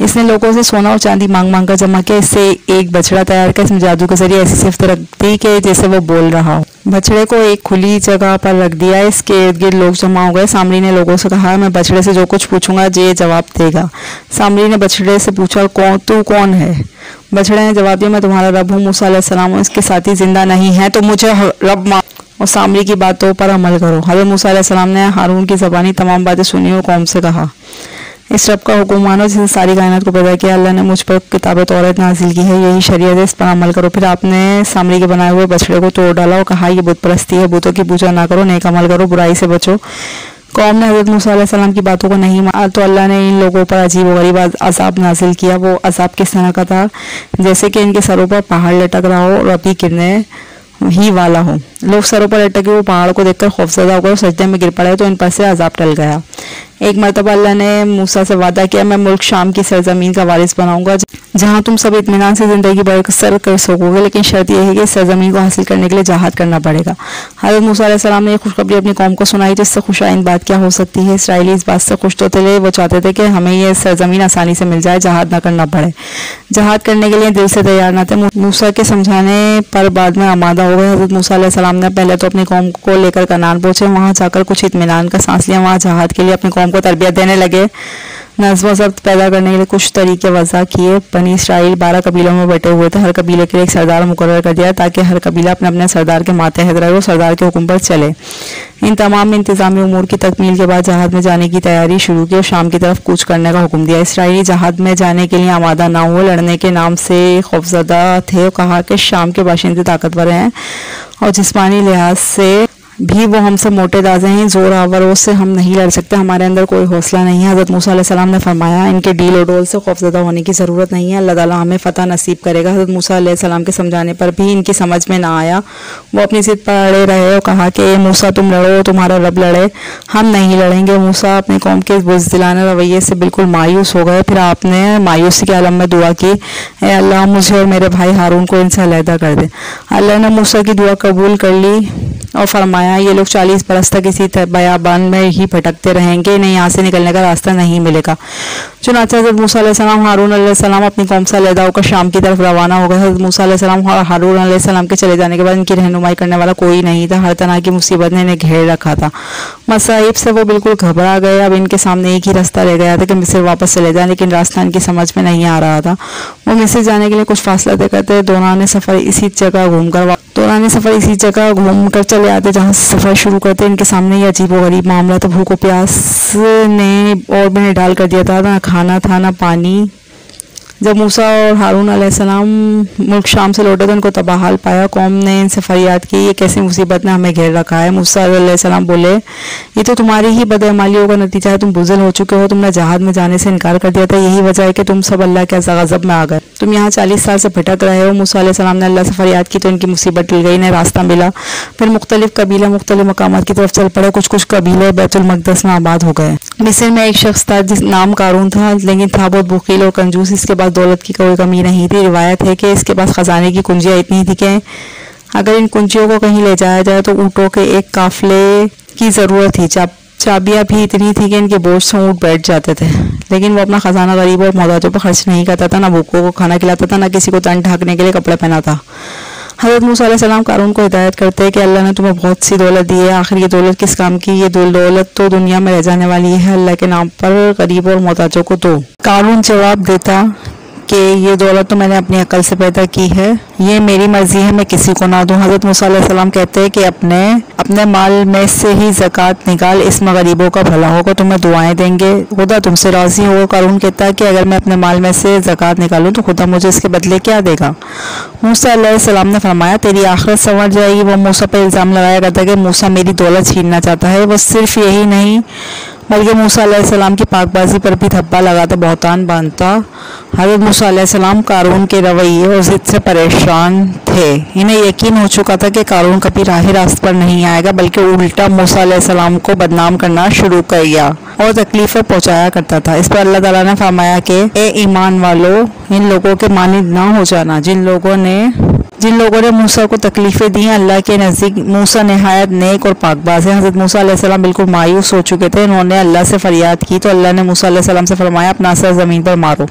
इसने लोगों से सोना और चांदी मांग मांग कर जमा किया। इससे एक बछड़ा तैयार किया। इसमें जादू के जरिए ऐसी सिफ्त रख दी कि जैसे वो बोल रहा हो। बछड़े को एक खुली जगह पर रख दिया। इसके इर्द गिर्द लोग जमा हो गए। सामरी ने लोगों से कहा, मैं बछड़े से जो कुछ पूछूंगा ये जवाब देगा। सामरी ने बछड़े से पूछा, तू कौन है? बछड़े ने जवाब दिया, मैं तुम्हारा रब हूँ। मूसा अलैहिस्सलाम इसके साथी जिंदा नहीं है तो मुझे रब मान और सामरी की बातों पर अमल करो। हज़रत मूसा अलैहिस्सलाम ने हारून की ज़बानी तमाम बातें सुनी और कौम से कहा, इस रब का हुक्म मानो जिसने सारी कायनात को पैदा किया। अल्लाह ने मुझ पर किताब तौरात नाजिल की है, यही शरीयत है, इस पर अमल करो। फिर आपने सामरी के बनाए हुए बछड़े को तोड़ डाला और कहा, ये बुत परस्ती है, बुतों की पूजा ना करो, नेक अमल करो, बुराई से बचो। कौम ने हज़रत मूसा अलैहिस्सलाम की बातों को नहीं माना तो अल्लाह ने इन लोगों पर अजीब व गरीब अज़ाब नाजिल किया। वो अज़ाब किस तरह का था? जैसे कि इनके सरों पर पहाड़ लटक रहा हो और अभी गिरने ही वाला हो। लोग सरों पर लटके हुए पहाड़ को देखकर खौफजदा होकर सजदे में गिर पड़े तो इन पर से अज़ाब टल गया। एक मरतबा अल्लाह ने मूसा से वादा किया, मैं मुल्क शाम की सरजमीन का वारिस बनाऊंगा जहाँ तुम सब इत्मीनान से ज़िंदगी बसर कर सकोगे, लेकिन शर्त यह है कि इस सरजमीन को हासिल करने के लिए जहाद करना पड़ेगा। हज़रत मूसा अलैहिस्सलाम ने यह खुशखबरी अपनी कौम को सुनाई तो इससे खुशाइंद बात क्या हो सकती है। इसराइली इस बात से खुश तो थे, वो चाहते थे कि हमें यह सरजमीन आसानी से मिल जाए, जहाद ना करना पड़े। जहाद करने के लिए दिल से तैयार न थे। मूसा के समझाने पर बाद में आमादा हो गए। हज़रत मूसा अलैहिस्सलाम ने पहले तो अपनी कौम को लेकर कनान पहुंचे। वहाँ जाकर कुछ इत्मीनान का सांस लिया। वहाँ जहाद के लिए अपनी कौम को तरबियत देने लगे। नज़्म व ज़ब्त पैदा करने के लिए कुछ तरीके वज़ा किए। बनी इसराइल 12 कबीलों में बटे हुए थे। हर कबीले के लिए एक सरदार मुकर्रर कर दिया ताकि हर कबीला अपने अपने सरदार के मातहत रहे और सरदार के हुक्म पर चले। इन तमाम इंतज़ामी उमूर की तकमील के बाद जहाद में जाने की तैयारी शुरू की और शाम की तरफ कूच करने का हुक्म दिया। इसराइली जहाद में जाने के लिए आमादा ना हुए, लड़ने के नाम से खौफजदा थे और कहा कि शाम के बाशिंदे ताकतवर हैं और जिस्मानी लिहाज से भी वो हमसे मोटे ताज़े हैं, जोर आवरों से हम नहीं लड़ सकते, हमारे अंदर कोई हौसला नहीं है। हज़रत मूसा अलैहिस्सलाम ने फरमाया, इनके डील और डोल से खौफज़दा होने की ज़रूरत नहीं है, अल्लाह ताला हमें फ़तह नसीब करेगा। हज़रत मूसा अलैहिस्सलाम के समझाने पर भी इनकी समझ में ना आया। वो अपनी ज़िद पर अड़े रहे और कहा कि मूसा तुम लड़ो, तुम्हारा रब लड़े, हम नहीं लड़ेंगे। मूसा अपनी कौम के बुज़दिलाना रवैये से बिल्कुल मायूस हो गए। फिर आपने मायूसी के आलम में दुआ की, ए अल्लाह मुझे और मेरे भाई हारून को इनसे अलहदा कर दे। अल्लाह ने मूसा की दुआ कबूल कर ली और फरमाया, ये लोग 40 बरस तक इसी बयाबान में ही भटकते रहेंगे, इन्हें यहाँ से निकलने का रास्ता नहीं मिलेगा। चुनांचे हज़रत मूसा अलैहिस्सलाम हारून अलैहिस्सलाम अपनी कौम से अलहदा होकर शाम की तरफ रवाना हो गए। हज़रत मूसा अलैहिस्सलाम और हारून अलैहिस्सलाम के चले जाने के बाद इनकी रहनुमाई करने वाला कोई नहीं था। हर तरह की मुसीबत ने इन्हें घेर रखा था। मसाइब से वो बिल्कुल घबरा गए। अब इनके सामने एक ही रास्ता रह गया था कि मिस्र वापस चले जाए, लेकिन रास्ता इनकी समझ में नहीं आ रहा था। वो मिस्र जाने के लिए कुछ फासला तय करते, दौरान सफ़र इसी जगह घूमकर चले आते जहाँ से सफ़र शुरू करते। इनके सामने ये अजीब व गरीब मामला था। भूख और प्यास ने और भी निडाल कर दिया था, ना खाना था ना पानी। जब मूसा और हारून अलैहिस्सलाम मुल्क शाम से लौटे तो उनको तबाहाल पाया। कौम ने इनसे फरियाद की, ये कैसी मुसीबत ने हमें घेर रखा है। मूसा अलैहिस्सलाम बोले, ये तो तुम्हारी ही बदअमालियों का नतीजा है, तुम बुज़दिल हो चुके हो, तुमने जहाद में जाने से इनकार कर दिया था, यही वजह है कि तुम सब अल्लाह के गज़ब में आ गए, तुम यहाँ 40 साल से भटक रहे हो। मूसा अलैहिस्सलाम ने अल्लाह से फरियाद की तो इनकी मुसीबत टल गई, इन्हें रास्ता मिला। फिर मुख्तलिफ कबीले मुख्तलिफ मकामात की तरफ चल पड़े। कुछ कबीले बैतुल मक़दस में आबाद हो गए। मिस्र में एक शख्स था जिस नाम कारून था, लेकिन था बहुत बुखील और कंजूस। इसके पास दौलत की कोई कमी नहीं थी। रिवायत है कि इसके पास खजाने की कुंजियाँ इतनी थी कि अगर इन कुंजियों को कहीं ले जाया जाए तो ऊँटों के एक काफिले की ज़रूरत थी। चाबियाँ भी इतनी थी कि इनके बोझ से ऊँट बैठ जाते थे। लेकिन वो अपना खजाना गरीबों और मोहताजों पर खर्च नहीं करता था, ना भूखों को खाना खिलाता था, ना किसी को तन ढकने के लिए कपड़े पहनाता। हज़रत मूसा अलैहिस्सलाम कारून को हिदायत करते हैं कि अल्लाह ने तुम्हें बहुत सी दौलत दी है, आखिर ये दौलत किस काम की? ये दौलत तो दुनिया में रह जाने वाली है, अल्लाह के नाम पर गरीबों और मोहताजों को दो। कारून जवाब देता कि ये दौलत तो मैंने अपनी अकल से पैदा की है, ये मेरी मर्जी है, मैं किसी को ना दूं। हज़रत मूसा अलैहिस्सलाम कहते हैं कि अपने माल में से ही ज़कात निकाल, इसमें गरीबों का भला होगा, तुम्हें दुआएं देंगे, खुदा तुमसे राज़ी होगा। कारून कहता है कि अगर मैं अपने माल में से ज़कात निकालूं तो खुदा मुझे इसके बदले क्या देगा? मूसा अलैहिस्सलाम ने फरमाया, तेरी आखिरत संवर जाएगी। वो मूसा पर इल्ज़ाम लगाया करता है कि मूसा मेरी दौलत छीनना चाहता है। वो सिर्फ यही नहीं बल्कि मूसा अलैहिस्सलाम की पाकबाजी पर भी धब्बा लगाता, बहुतान बांधता। हज़रत मूसा अलैहिस्सलाम कारून के रवैये और ज़िद से परेशान थे। इन्हें यकीन हो चुका था कि कारून कभी राह रास्त पर नहीं आएगा, बल्कि उल्टा मूसा अलैहिस्सलाम को बदनाम करना शुरू कर दिया और तकलीफ़ें पहुंचाया करता था। इस पर अल्लाह ताला ने फरमाया कि ए ईमान वालों, इन लोगों के मानिंद ना हो जाना जिन लोगों ने मूसा को तकलीफ़ें दी। अल्लाह के नज़दीक मूसा नहायत नेक और पाकबाज है। हज़रत मूसा अलैहिस्सलाम बिल्कुल मायूस हो चुके थे। उन्होंने अल्लाह से फरियाद की तो अल्लाह ने मूसा अलैहिस्सलाम से फरमाया, अपना असर ज़मीन पर मारो।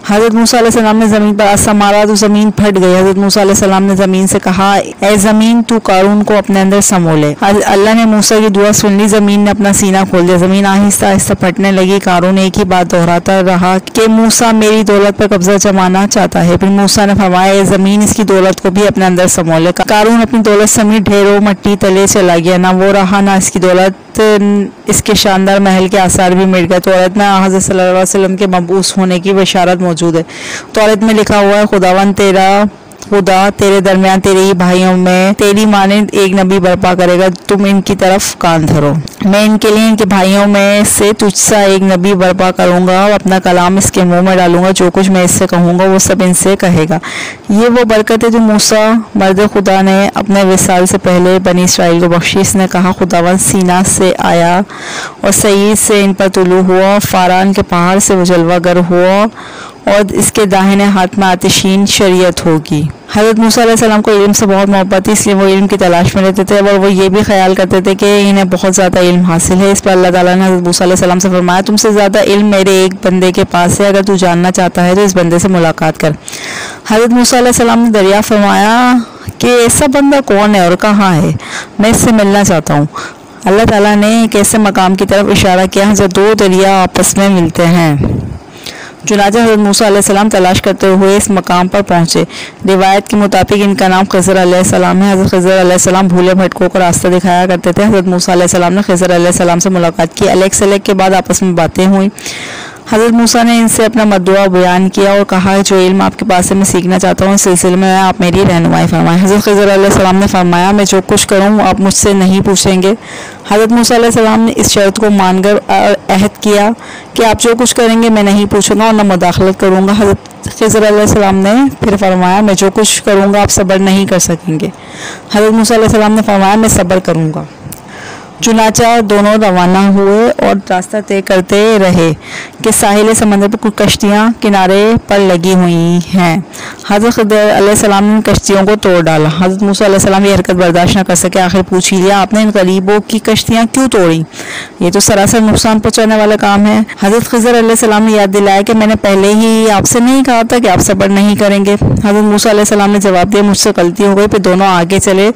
हज़रत मूसा अलैहिस्सलाम ने ज़मीन पर असर मारा तो ज़मीन फट गई। हज़रत मूसा अलैहिस्सलाम ने ज़मीन से कहा, ए ज़मीन तू कारून को अपने अंदर समोले। अल्लाह ने मूसा की दुआ सुन ली। ज़मीन ने अपना सीना खोल दिया। ज़मीन आहिस्ता आहिस्ता फटने लगी। कारून एक ही बात दोहराता रहा कि मूसा मेरी दौलत पर कब्जा जमाना चाहता है। फिर मूसा ने फरमाया, ए ज़मीन इसकी दौलत को भी अपने अंदर समोले। कारून अपनी दौलत समेत ढेरों मट्टी तले चला गया। ना वो रहा ना इसकी दौलत। इसके शानदार महल के आसार भी मिट गए। तौरात में हज़रत सल्लल्लाहु अलैहि वसल्लम के मबूस होने की बशारत मौजूद है। तौरात में लिखा हुआ है, खुदा तेरे दरमियान तेरे ही भाइयों में तेरी मानिंद एक नबी बर्पा करेगा, तुम इनकी तरफ कान धरो। मैं इनके लिए इनके भाइयों में से तुझसा एक नबी बर्पा करूंगा और अपना कलाम इसके मुंह में डालूंगा। जो कुछ मैं इससे कहूंगा वो सब इनसे कहेगा। ये वो बरकत है जो मूसा मर्द खुदा ने अपने विसाल से पहले बनी इसराइल को बख्शी। इसने कहा, खुदावंद सीना से आया और सईद से इन पर तुलू हुआ। फारान के पहाड़ से वो जलवागर हुआ और इसके दाहिने हाथ में आतिशीन शरीयत होगी। हज़रत मूसा अलैहिस्सलाम को इल्म से बहुत मोहब्बत थी, इसलिए वो इल्म की तलाश में रहते थे और वो ये भी ख्याल करते थे कि इन्हें बहुत ज़्यादा इल्म हासिल है। इस पर अल्लाह ताला ने हज़रत मूसा अलैहिस्सलाम से फरमाया, तुमसे ज़्यादा इल्म मेरे एक बंदे के पास है। अगर तू जानना चाहता है तो इस बंदे से मुलाकात कर। हज़रत मूसा अलैहिस्सलाम ने दरियाफ़्त फरमाया कि ऐसा बंदा कौन है और कहाँ है, मैं इससे मिलना चाहता हूँ। अल्लाह ताला ने एक ऐसे मकाम की तरफ इशारा किया जहाँ दो दरिया आपस में मिलते हैं। चुनांचे हज़रत मूसा अलैहिस्सलाम तलाश करते हुए इस मकाम पर पहुँचे। रिवायत के मुताबिक इनका नाम खज़र अलैहिस्सलाम है। हज़रत खज़र अलैहिस्सलाम भूले भटकों को रास्ता दिखाया करते थे। हज़रत मूसा अलैहिस्सलाम ने खज़र अलैहिस्सलाम से मुलाकात की। अलग सलग के बाद आपस में बातें हुई। हज़रत मूसा ने इनसे अपना मदुआ बयान किया और कहा, जो इल्म आपके पास से मैं सीखना चाहता हूँ इस सिलसिले में आप मेरी रहनुमाई फरमाएं। हज़रत खज़र अलैहिस्सलाम ने फरमाया, मैं जो कुछ करूँ आप मुझसे नहीं पूछेंगे। हज़रत मूसा अलैहिस्सलाम ने इस शर्त को मानकर अहद किया कि आप जो कुछ करेंगे मैं नहीं पूछूंगा और न मुदाखलत करूँगा। हज़रत खज़र अलैहिस्सलाम ने फिर फरमाया, मैं जो कुछ करूँगा आप सब्र नहीं कर सकेंगे। हज़रत मूसा अलैहिस्सलाम ने फरमाया, मैं सब्र करूँगा। चुनाचा दोनों रवाना हुए और रास्ता तय करते रहे कि साहिल समंदर पर कुछ कश्तियाँ किनारे पर लगी हुई हैं। हज़रत खज़र अलैहिस्सलाम ने कश्तियों को तोड़ डाला। हज़रत मूसा अलैहिस्सलाम ये हरकत बर्दाश्त न कर सके। आखिर पूछ ही लिया, आपने इन गरीबों की कश्तियाँ क्यों तोड़ी? ये तो सरासर नुकसान पहुँचाने वाला काम है। हज़रत खज़र अलैहिस्सलाम ने याद दिलाया कि मैंने पहले ही आपसे नहीं कहा था कि आप सब्र नहीं करेंगे। हज़रत मूसा अलैहिस्सलाम ने जवाब दिया, मुझसे गलती हो गई। फिर दोनों आगे चले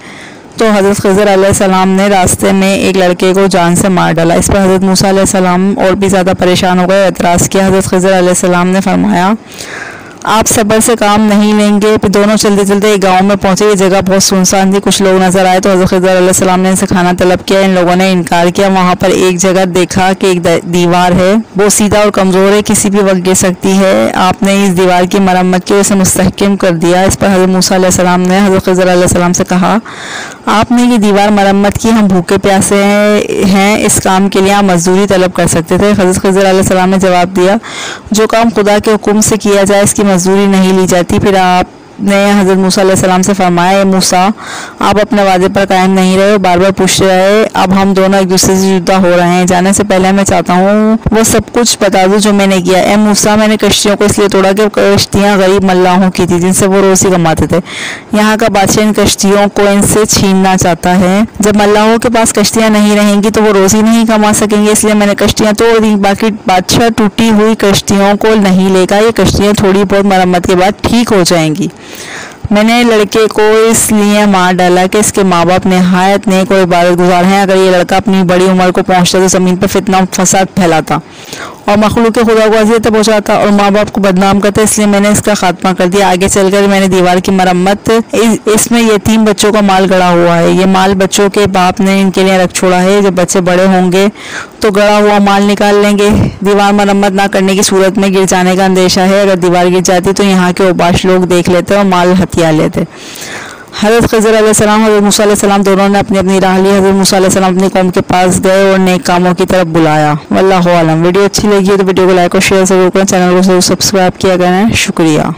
तो हज़रत खज़र अलैहिस्सलाम ने रास्ते में एक लड़के को जान से मार डाला। इस पर हज़रत मूसा अलैहिस्सलाम और भी ज़्यादा परेशान हो गए, एतराज़ किया। हज़रत खज़र अलैहिस्सलाम ने फरमाया, आप सब्र से काम नहीं लेंगे। फिर दोनों चलते चलते एक गांव में पहुंचे। ये जगह बहुत सुनसान थी। कुछ लोग नजर आए तो हज़रत खज़र अलैहिस्सलाम ने इनसे खाना तलब किया। इन लोगों ने इनकार किया। वहां पर एक जगह देखा कि एक दीवार है, वो सीधा और कमज़ोर है, किसी भी वक्त गिर सकती है। आपने इस दीवार की मरम्मत की और इसे मुस्तहकम कर दिया। इस पर हज़रत मूसा अलैहिस्सलाम ने हज़रत खज़र अलैहिस्सलाम से कहा, आपने ये दीवार मरम्मत की, हम भूखे प्यासे हैं, इस काम के लिए आप मजदूरी तलब कर सकते थे। हज़रत खज़र अलैहिस्सलाम ने जवाब दिया, जो काम खुदा के हुक्म से किया जाए इसकी मजदूरी नहीं ली जाती। फिर आपने हज़रत मूसा अलैहिस्सलाम से फरमाया, मूसा आप अपने वादे पर कायम नहीं रहे, बार बार पूछ रहे, अब हम दोनों एक दूसरे से जुदा हो रहे हैं। जाने से पहले मैं चाहता हूँ वो सब कुछ बता दूँ जो मैंने किया। ए मूसा, मैंने कश्तियों को इसलिए तोड़ा कि कश्तियाँ गरीब मल्लाहों की थी जिनसे वो रोज़ी कमाते थे। यहाँ का बादशाह इन कश्तियों को इनसे छीनना चाहता है। जब मल्लाहों के पास कश्तियाँ नहीं रहेंगी तो वो रोज़ी नहीं कमा सकेंगे, इसलिए मैंने कश्तियाँ तोड़ दी। बाकी बादशाह टूटी हुई कश्तियों को नहीं लेगा। ये कश्तियाँ थोड़ी बहुत मरम्मत के बाद ठीक हो जाएंगी। मैंने लड़के को इसलिए मार डाला कि इसके माँ बाप नहायत नेक और इबादत गुजार हैं। अगर ये लड़का अपनी बड़ी उम्र को पहुँचता तो ज़मीन पर फितना फसाद फैलाता और मखलूक खुदा को अज़ियत पहुँचाता और माँ बाप को बदनाम करता, इसलिए मैंने इसका खात्मा कर दिया। आगे चलकर मैंने दीवार की मरम्मत, इसमें यतीम बच्चों का माल गड़ा हुआ है। ये माल बच्चों के बाप ने इनके लिए रख छोड़ा है। जब बच्चे बड़े होंगे तो गड़ा हुआ माल निकाल लेंगे। दीवार मरम्मत ना करने की सूरत में गिर जाने का अंदेशा है। अगर दीवार गिर जाती तो यहाँ के औबाश लोग देख लेते और माल हथिया लेते। हज़रत खज़र अलैहिस्सलाम, हज़रत मूसा अलैहिस्सलाम दोनों ने अपनी अपनी राह ली। हज़रत मूसा अलैहिस्सलाम अपनी कौम के पास गए और नेक कामों की तरफ बुलाया। वल्लाहु आलम। वीडियो अच्छी लगी है तो वीडियो को लाइक और शेयर ज़रूर करें, चैनल को ज़रूर सब्सक्राइब किया करें। शुक्रिया।